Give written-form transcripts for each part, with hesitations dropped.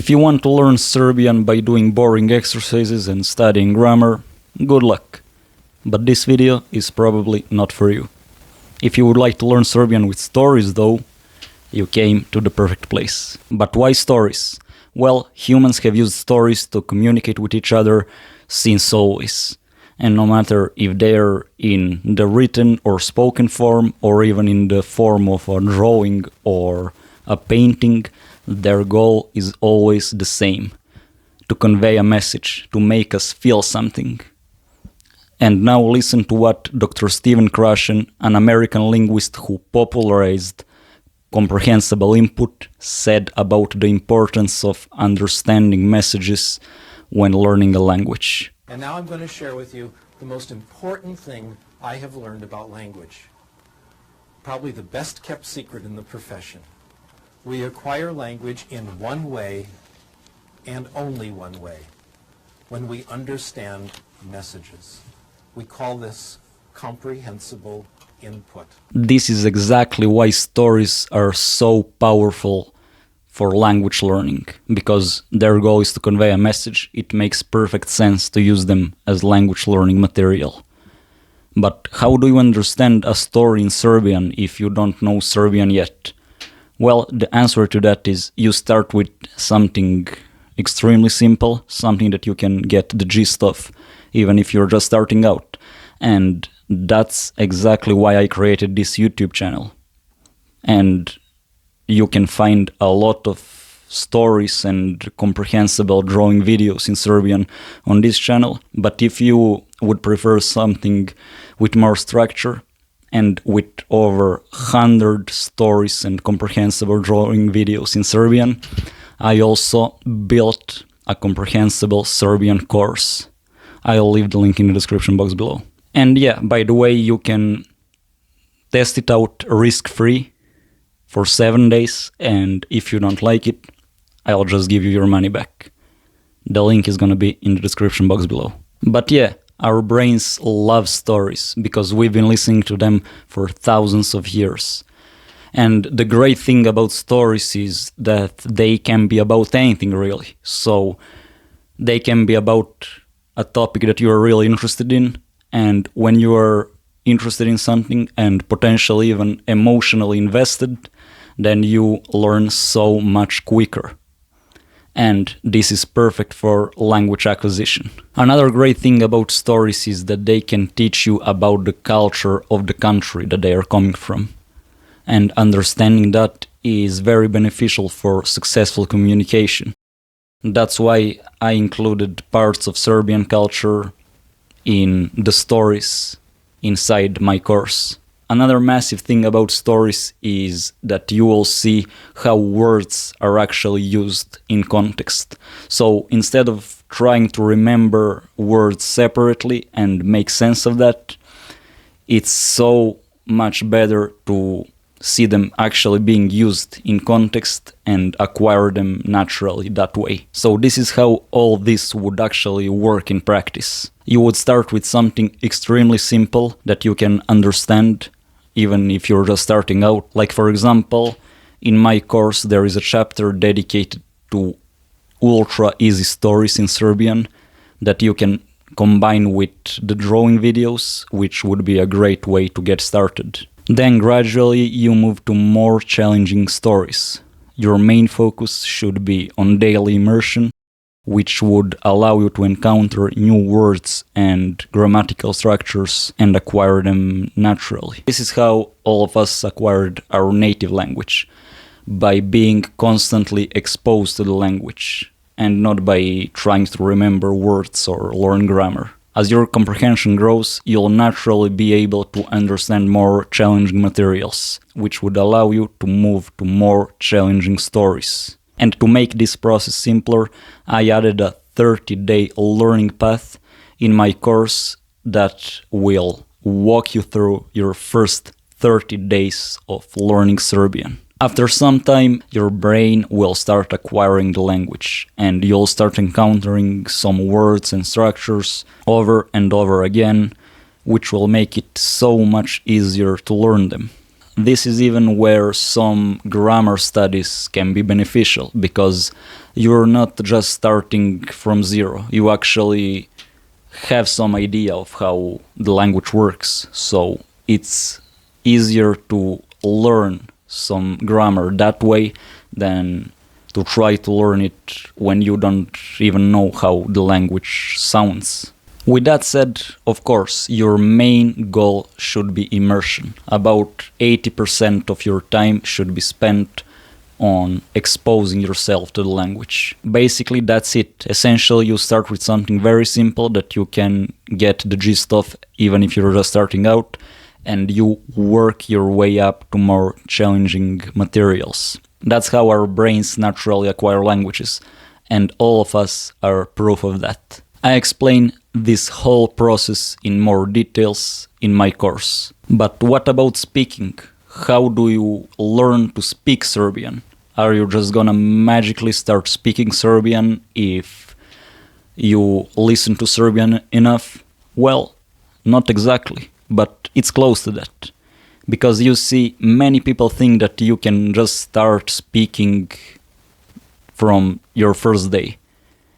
If you want to learn Serbian by doing boring exercises and studying grammar, good luck. But this video is probably not for you. If you would like to learn Serbian with stories though, you came to the perfect place. But why stories? Well, humans have used stories to communicate with each other since always. And no matter if they're in the written or spoken form, or even in the form of a drawing or a painting, their goal is always the same: to convey a message, to make us feel something. And now listen to what Dr. Stephen Krashen, an American linguist who popularized comprehensible input, said about the importance of understanding messages when learning a language. And now I'm going to share with you the most important thing I have learned about language. Probably the best kept secret in the profession. We acquire language in one way, and only one way: when we understand messages. We call this comprehensible input. This is exactly why stories are so powerful for language learning, because their goal is to convey a message. It makes perfect sense to use them as language learning material. But how do you understand a story in Serbian if you don't know Serbian yet? Well, the answer to that is you start with something extremely simple, something that you can get the gist of, even if you're just starting out. And that's exactly why I created this YouTube channel. And you can find a lot of stories and comprehensible drawing videos in Serbian on this channel. But if you would prefer something with more structure and with over 100 stories and comprehensible drawing videos in Serbian, I also built a comprehensible Serbian course. I'll leave the link in the description box below. And yeah, by the way, you can test it out risk-free for 7 days, and if you don't like it, I'll just give you your money back. The link is gonna be in the description box below. But yeah, our brains love stories because we've been listening to them for thousands of years. And the great thing about stories is that they can be about anything really. So they can be about a topic that you are really interested in, and when you are interested in something and potentially even emotionally invested, then you learn so much quicker. And this is perfect for language acquisition. Another great thing about stories is that they can teach you about the culture of the country that they are coming from. And understanding that is very beneficial for successful communication. That's why I included parts of Serbian culture in the stories inside my course. Another massive thing about stories is that you will see how words are actually used in context. So instead of trying to remember words separately and make sense of that, it's so much better to see them actually being used in context and acquire them naturally that way. So this is how all this would actually work in practice. You would start with something extremely simple that you can understand even if you're just starting out. Like for example, in my course there is a chapter dedicated to ultra easy stories in Serbian that you can combine with the drawing videos, which would be a great way to get started. Then gradually you move to more challenging stories. Your main focus should be on daily immersion, which would allow you to encounter new words and grammatical structures and acquire them naturally. This is how all of us acquired our native language, by being constantly exposed to the language, and not by trying to remember words or learn grammar. As your comprehension grows, you'll naturally be able to understand more challenging materials, which would allow you to move to more challenging stories. And to make this process simpler, I added a 30-day learning path in my course that will walk you through your first 30 days of learning Serbian. After some time, your brain will start acquiring the language, and you'll start encountering some words and structures over and over again, which will make it so much easier to learn them. this is even where some grammar studies can be beneficial, because you're not just starting from zero. You actually have some idea of how the language works, so it's easier to learn some grammar that way than to try to learn it when you don't even know how the language sounds. With that said, of course, your main goal should be immersion. About 80% of your time should be spent on exposing yourself to the language. Basically, that's it. Essentially, you start with something very simple that you can get the gist of even if you're just starting out, and you work your way up to more challenging materials. That's how our brains naturally acquire languages, and all of us are proof of that. I explain this whole process in more details in my course. But what about speaking? How do you learn to speak Serbian? Are you just gonna magically start speaking Serbian if you listen to Serbian enough? Well, not exactly, but it's close to that. Because you see, many people think that you can just start speaking from your first day.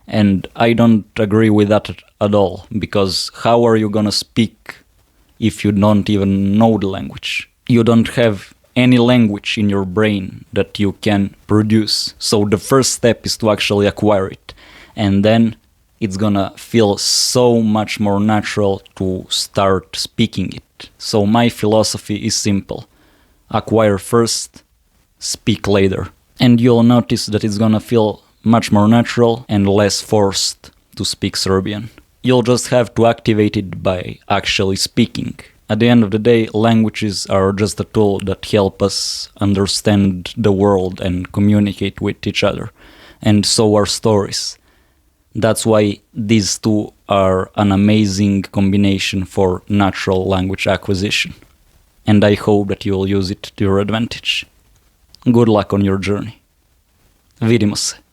And I don't agree with that at all, because how are you gonna speak if you don't even know the language? You don't have any language in your brain that you can produce. So the first step is to actually acquire it. And then it's gonna feel so much more natural to start speaking it. So my philosophy is simple. Acquire first, speak later. And you'll notice that it's gonna feel much more natural and less forced to speak Serbian. You'll just have to activate it by actually speaking. At the end of the day, languages are just a tool that help us understand the world and communicate with each other. And so are stories. That's why these two are an amazing combination for natural language acquisition. And I hope that you'll use it to your advantage. Good luck on your journey. Vidimo se.